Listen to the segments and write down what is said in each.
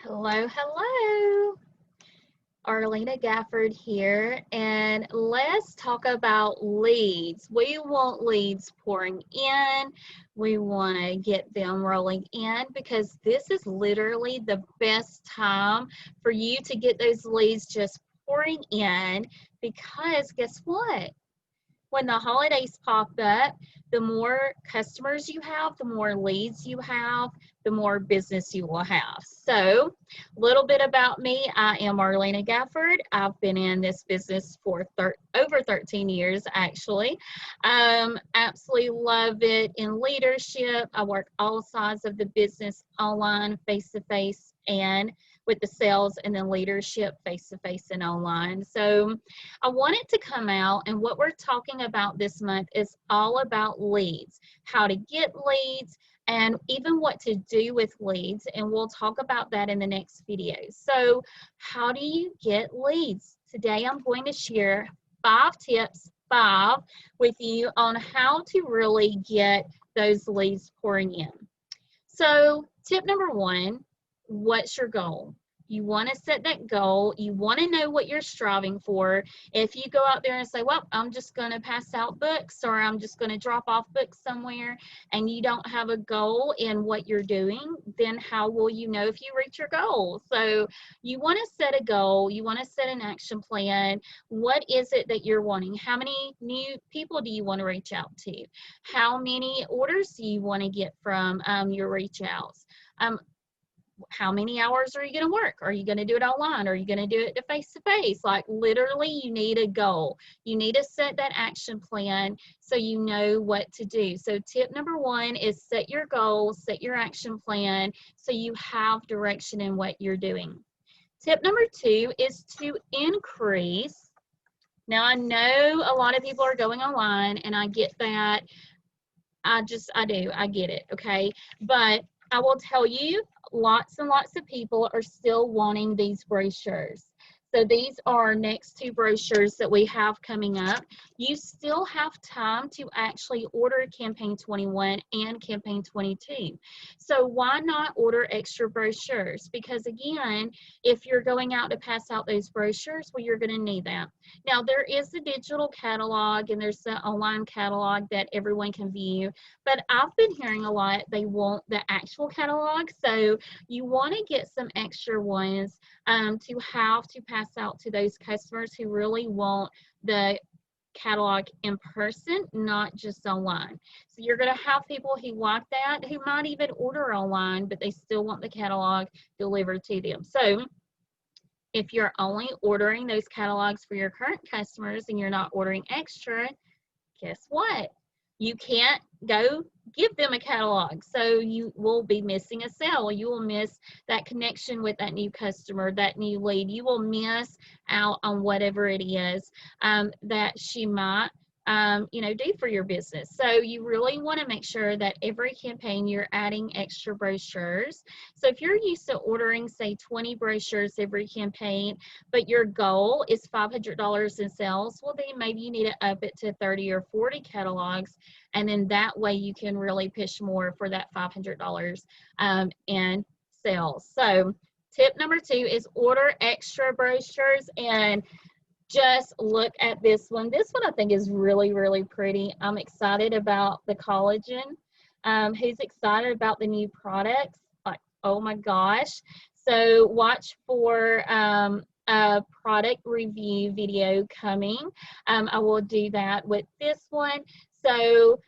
Hello, hello. Arlena Gafford here, and let's talk about leads. We want leads pouring in. We want to get them rolling in because this is literally the best time for you to get those leads just pouring in because guess what? When the holidays pop up, the more customers you have, the more leads you have, the more business you will have. So, a little bit about me. I am Arlena Gafford. I've been in this business for over 13 years, actually. Absolutely love it in leadership. I work all sides of the business, online, face to face, and with the sales and then leadership face to face and online. So, I want it to come out, and what we're talking about this month is all about leads, how to get leads, and even what to do with leads, and we'll talk about that in the next video. So, how do you get leads? Today, I'm going to share 5 tips with you on how to really get those leads pouring in. So, tip number 1, what's your goal? You want to set that goal. You want to know what you're striving for. If you go out there and say, well, I'm just going to pass out books or I'm just going to drop off books somewhere, and you don't have a goal in what you're doing, then how will you know if you reach your goal? So you want to set a goal. You want to set an action plan. What is it that you're wanting? How many new people do you want to reach out to? How many orders do you want to get from your reach outs? How many hours are you going to work? Are you going to do it online? Are you going to do it face to face? Like literally, you need a goal. You need to set that action plan so you know what to do. So tip number 1 is set your goal, set your action plan so you have direction in what you're doing. Tip number 2 is to increase. Now I know a lot of people are going online, and I get that. I get it, okay? But I will tell you, lots and lots of people are still wanting these brochures. So these are next 2 brochures that we have coming up. You still have time to actually order campaign 21 and campaign 22. So why not order extra brochures? Because again, if you're going out to pass out those brochures, well, you're going to need that. Now, there is the digital catalog and there's the online catalog that everyone can view, but I've been hearing a lot they want the actual catalog. So you want to get some extra ones to have to pass out to those customers who really want the catalog in person, not just online. So you're going to have people who like that, who might even order online, but they still want the catalog delivered to them. So if you're only ordering those catalogs for your current customers and you're not ordering extra, guess what? You can't go give them a catalog. So you will be missing a sale. You will miss that connection with that new customer, that new lead. You will miss out on whatever it is that she might do for your business. So you really want to make sure that every campaign you're adding extra brochures. So if you're used to ordering, say, 20 brochures every campaign, but your goal is $500 in sales, well, then maybe you need to up it to 30 or 40 catalogs, and then that way you can really push more for that $500 in sales. So tip number 2 is order extra brochures, and just look at this one. This one I think is really, really pretty. I'm excited about the collagen. Who's excited about the new products? Like, oh my gosh. So watch for a product review video coming. I will do that with this one. So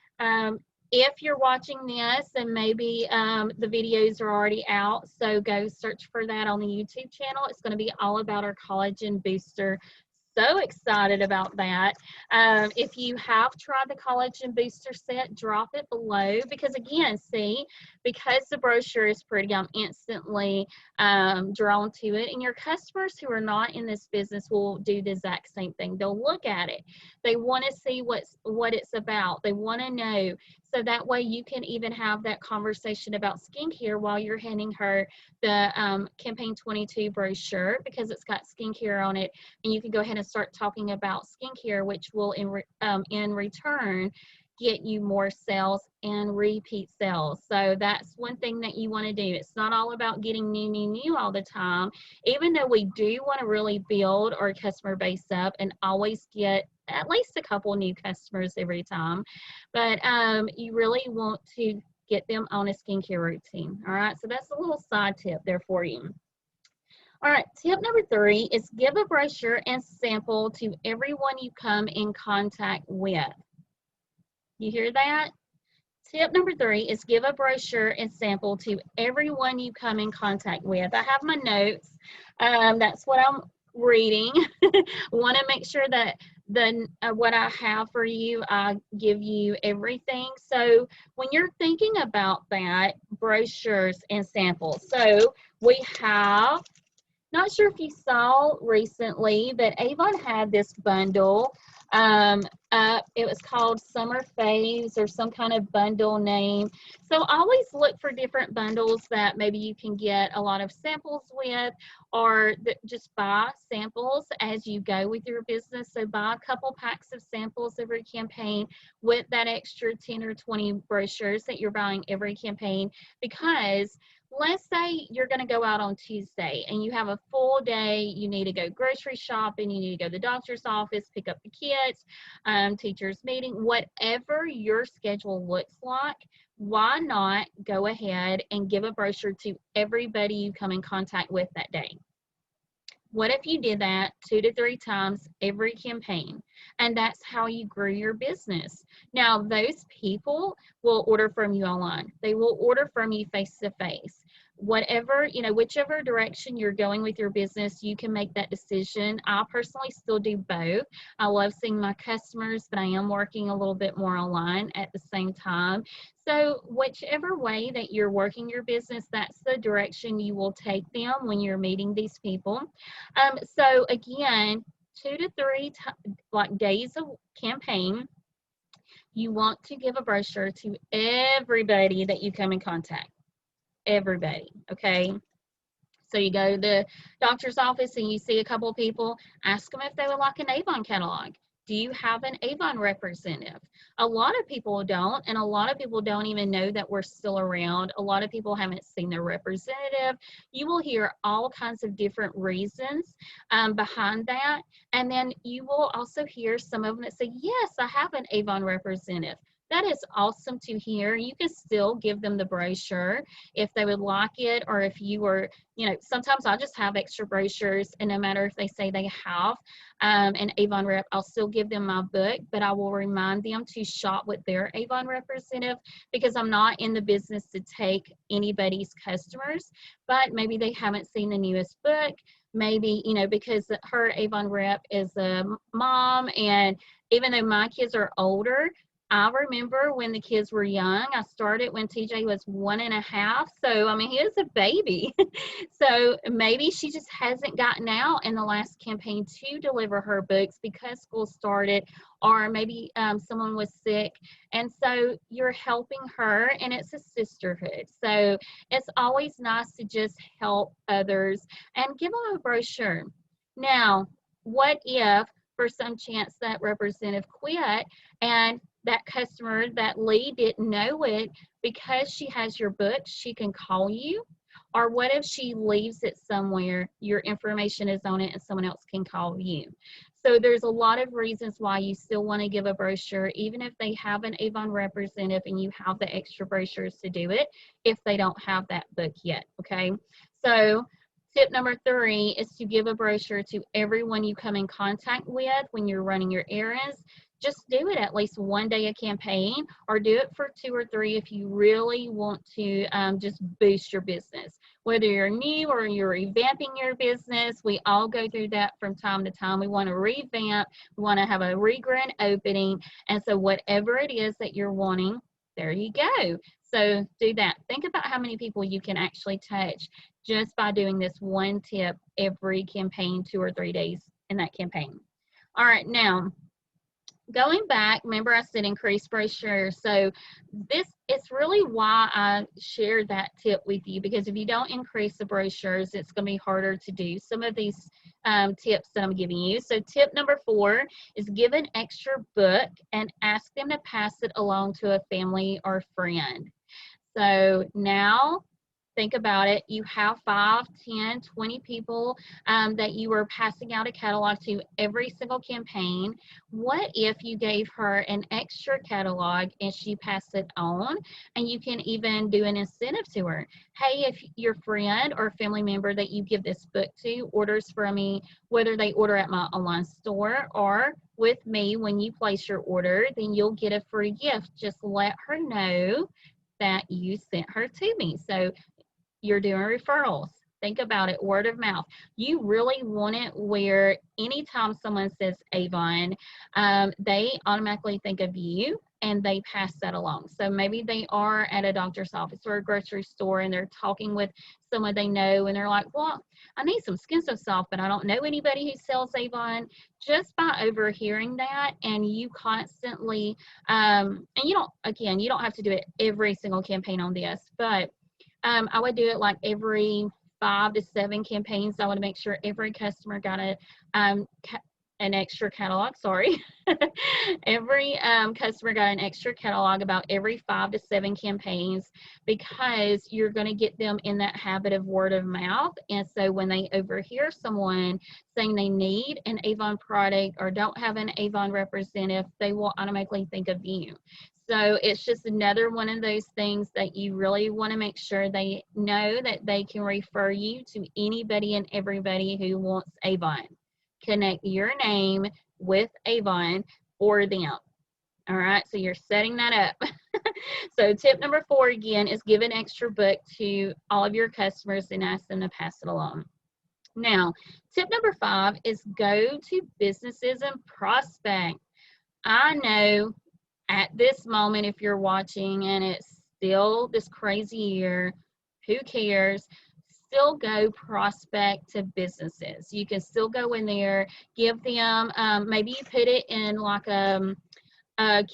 if you're watching this, and maybe the videos are already out, so go search for that on the YouTube channel. It's going to be all about our collagen booster. So excited about that. If you have tried the collagen booster set, drop it below, because again, see, because the brochure is pretty, I'm instantly drawn to it. And your customers who are not in this business will do the exact same thing. They'll look at it. They want to see what it's about. They want to know. So that way you can even have that conversation about skincare while you're handing her the campaign 22 brochure, because it's got skincare on it, and you can go ahead and start talking about skincare, which will in return get you more sales and repeat sales. So that's one thing that you want to do. It's not all about getting new all the time, even though we do want to really build our customer base up and always get at least a couple new customers every time. But you really want to get them on a skincare routine. All right, so that's a little side tip there for you. All right, tip number 3 is give a brochure and sample to everyone you come in contact with. You hear that? Tip number 3 is give a brochure and sample to everyone you come in contact with. I have my notes. That's what I'm reading. Want to make sure that what I have for you, I give you everything. So when you're thinking about that, brochures and samples. So we have, not sure if you saw recently, but Avon had this bundle. It was called Summer Faves or some kind of bundle name. So always look for different bundles that maybe you can get a lot of samples with, or just buy samples as you go with your business. So buy a couple packs of samples every campaign with that extra 10 or 20 brochures that you're buying every campaign, because let's say you're going to go out on Tuesday and you have a full day. You need to go grocery shopping, you need to go to the doctor's office, pick up the kids, teachers meeting, whatever your schedule looks like. Why not go ahead and give a brochure to everybody you come in contact with that day? What if you did that 2 to 3 times every campaign? And that's how you grew your business. Now, those people will order from you online. They will order from you face to face. Whatever, whichever direction you're going with your business, you can make that decision. I personally still do both. I love seeing my customers, but I am working a little bit more online at the same time. So whichever way that you're working your business, that's the direction you will take them when you're meeting these people. So again, 2 to 3 days of campaign, you want to give a brochure to everybody that you come in contact. Everybody, okay? So you go to the doctor's office and you see a couple of people, ask them if they would like an Avon catalog. Do you have an Avon representative? A lot of people don't, and a lot of people don't even know that we're still around. A lot of people haven't seen their representative. You will hear all kinds of different reasons behind that. And then you will also hear some of them that say, yes, I have an Avon representative. That is awesome to hear. You can still give them the brochure if they would like it, or if you were, sometimes I just have extra brochures, and no matter if they say they have an Avon rep, I'll still give them my book, but I will remind them to shop with their Avon representative, because I'm not in the business to take anybody's customers, but maybe they haven't seen the newest book. Maybe, because her Avon rep is a mom, and even though my kids are older, I remember when the kids were young. I started when TJ was 1.5. So, I mean, he was a baby. So maybe she just hasn't gotten out in the last campaign to deliver her books because school started, or maybe someone was sick. And so you're helping her, and it's a sisterhood. So it's always nice to just help others and give them a brochure. Now, what if for some chance that representative quit and that customer, that lead, didn't know it? Because she has your book, she can call you. Or what if she leaves it somewhere, your information is on it, and someone else can call you? So there's a lot of reasons why you still want to give a brochure, even if they have an Avon representative and you have the extra brochures to do it, if they don't have that book yet, okay? So tip number 3 is to give a brochure to everyone you come in contact with when you're running your errands. Just do it at least one day a campaign, or do it for 2 or 3 if you really want to just boost your business. Whether you're new or you're revamping your business, we all go through that from time to time. We want to revamp, we want to have a re-grand opening, and so whatever it is that you're wanting, there you go. So do that. Think about how many people you can actually touch just by doing this one tip every campaign, 2 or 3 days in that campaign. All right, now, going back, remember I said increase brochure. So this is really why I shared that tip with you, because if you don't increase the brochures, it's going to be harder to do some of these tips that I'm giving you. So tip number 4 is give an extra book and ask them to pass it along to a family or friend. So now think about it. You have 5, 10, 20 people that you are passing out a catalog to every single campaign. What if you gave her an extra catalog and she passed it on? And you can even do an incentive to her. Hey, if your friend or family member that you give this book to orders from me, whether they order at my online store or with me when you place your order, then you'll get a free gift. Just let her know that you sent her to me. So you're doing referrals. Think about it, word of mouth. You really want it where anytime someone says Avon, they automatically think of you and they pass that along. So maybe they are at a doctor's office or a grocery store and they're talking with someone they know and they're like, well, I need some Skin So Soft, but I don't know anybody who sells Avon. Just by overhearing that and you constantly, and you don't have to do it every single campaign on this, but I would do it like every 5 to 7 campaigns. I would make sure every customer got an extra catalog. Sorry, every customer got an extra catalog about every 5 to 7 campaigns, because you're going to get them in that habit of word of mouth. And so when they overhear someone saying they need an Avon product or don't have an Avon representative, they will automatically think of you. So it's just another one of those things that you really want to make sure they know that they can refer you to anybody and everybody who wants Avon. Connect your name with Avon for them. All right, so you're setting that up. So tip number 4 again is give an extra book to all of your customers and ask them to pass it along. Now, tip number 5 is go to businesses and prospect. I know at this moment, if you're watching and it's still this crazy year, who cares? Still go prospect to businesses. You can still go in there, give them, maybe you put it in like a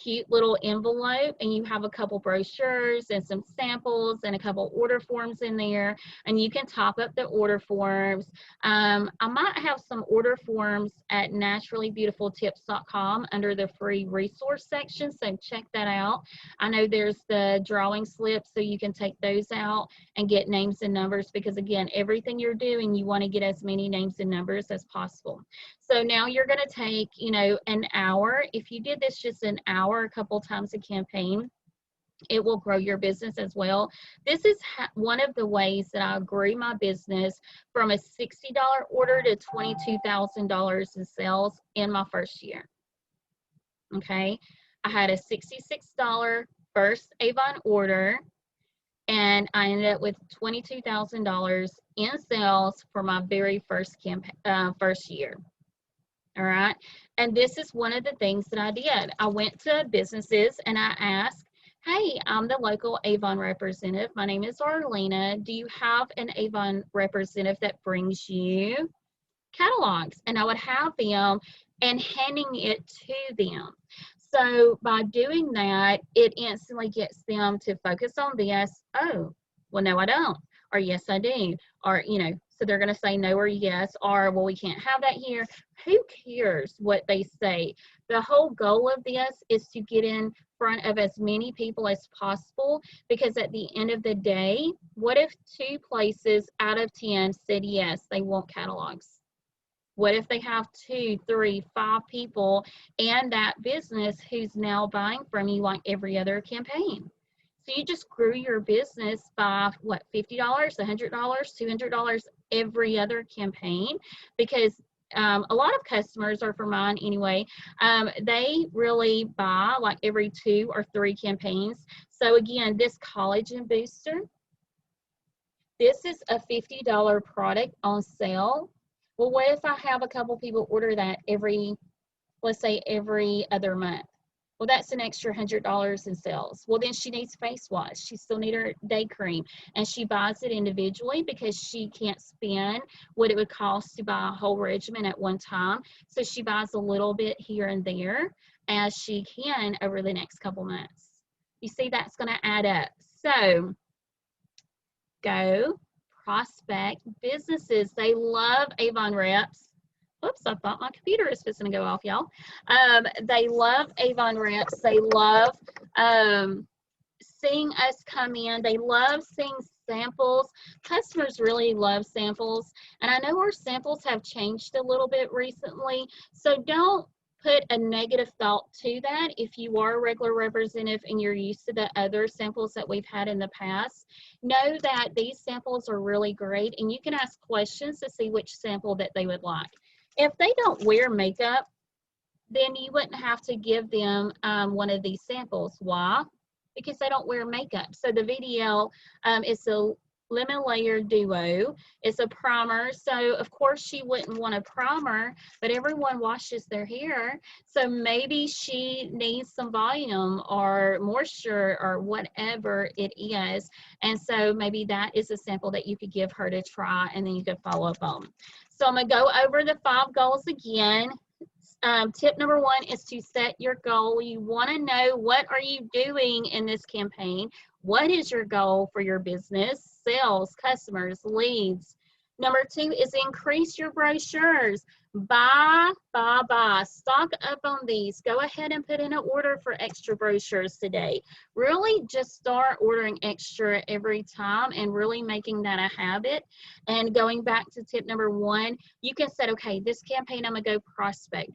cute little envelope and you have a couple brochures and some samples and a couple order forms in there, and you can top up the order forms. I might have some order forms at naturallybeautifultips.com under the free resource section, so check that out. I know there's the drawing slips, so you can take those out and get names and numbers, because again, everything you're doing, you want to get as many names and numbers as possible. So now you're going to take, an hour. If you did this just an hour a couple times a campaign, it will grow your business as well. This is one of the ways that I grew my business from a $60 order to $22,000 in sales in my first year. Okay, I had a $66 first Avon order, and I ended up with $22,000 in sales for my very first first year. All right. And this is one of the things that I did. I went to businesses and I asked, hey, I'm the local Avon representative. My name is Arlena. Do you have an Avon representative that brings you catalogs? And I would have them and handing it to them. So by doing that, it instantly gets them to focus on this. Oh, well, no, I don't. Or yes, I do. Or, so they're going to say no or yes, or well, we can't have that here. Who cares what they say? The whole goal of this is to get in front of as many people as possible, because at the end of the day, what if 2 places out of 10 said yes, they want catalogs? What if they have 2, 3, 5 people and that business who's now buying from you like every other campaign? So you just grew your business by what, $50, $100, $200 every other campaign, because a lot of customers, or for mine anyway, they really buy like every 2 or 3 campaigns. So again, this collagen booster, this is a $50 product on sale. Well, what if I have a couple people order that let's say every other month? Well, that's an extra $100 in sales. Well, then she needs face wash. She still needs her day cream, and she buys it individually because she can't spend what it would cost to buy a whole regimen at one time. So she buys a little bit here and there, as she can over the next couple months. You see, that's going to add up. So go prospect businesses. They love Avon reps. Oops, I thought my computer is just going to go off, y'all. They love Avon reps. They love seeing us come in. They love seeing samples. Customers really love samples. And I know our samples have changed a little bit recently. So don't put a negative thought to that. If you are a regular representative and you're used to the other samples that we've had in the past, know that these samples are really great, and you can ask questions to see which sample that they would like. If they don't wear makeup, then you wouldn't have to give them one of these samples. Why? Because they don't wear makeup. So the VDL is a Lemon Layer Duo. It's a primer. So of course she wouldn't want a primer, but everyone washes their hair. So maybe she needs some volume or moisture or whatever it is. And so maybe that is a sample that you could give her to try, and then you could follow up on. So I'm gonna go over the 5 goals again. Tip number 1 is to set your goal. You want to know, what are you doing in this campaign? What is your goal for your business? Sales, customers, leads. Number 2 is increase your brochures. Buy. Stock up on these. Go ahead and put in an order for extra brochures today. Really just start ordering extra every time and really making that a habit. And going back to tip number 1, you can say, okay, this campaign I'm going to go prospect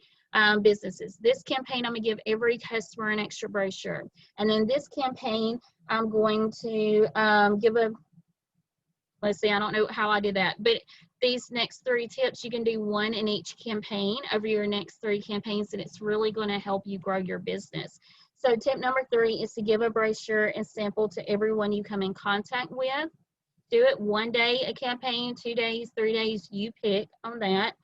businesses. This campaign I'm going to give every customer an extra brochure. And then this campaign I'm going to give a, let's see, I don't know how I did that, but these next 3 tips, you can do 1 in each campaign over your next 3 campaigns, and it's really going to help you grow your business. So tip number 3 is to give a brochure and sample to everyone you come in contact with. Do it 1 day a campaign, 2 days, 3 days, you pick on that.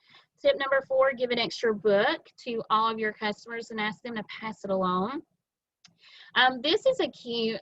Tip number 4, give an extra book to all of your customers and ask them to pass it along. This is a cute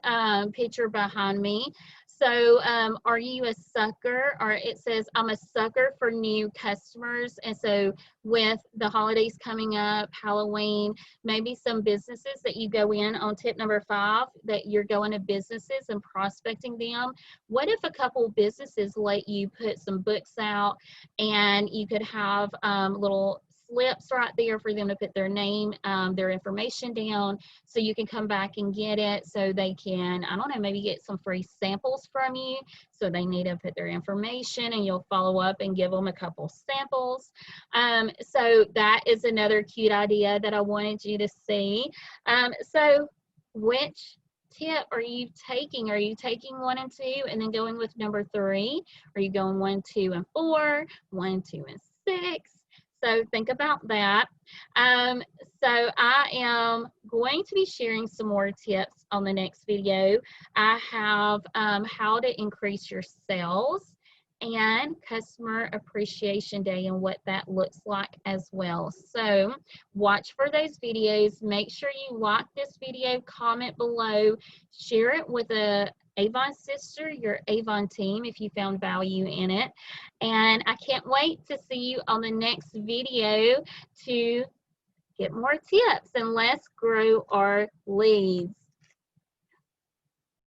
picture behind me. So are you a sucker? Or it says, I'm a sucker for new customers. And so with the holidays coming up, Halloween, maybe some businesses that you go in on tip number 5, that you're going to businesses and prospecting them. What if a couple businesses let you put some books out, and you could have little slips right there for them to put their name, their information down, so you can come back and get it, so they can, I don't know, maybe get some free samples from you. So they need to put their information, and you'll follow up and give them a couple samples. So that is another cute idea that I wanted you to see. So which tip are you taking? Are you taking 1 and 2 and then going with number 3? Are you going 1, 2, and 4, 1, 2, and 6? So think about that. So I am going to be sharing some more tips on the next video. I have how to increase your sales and customer appreciation day and what that looks like as well. So watch for those videos. Make sure you like this video, comment below, share it with a Avon sister, your Avon team, if you found value in it. And I can't wait to see you on the next video to get more tips, and let's grow our leads.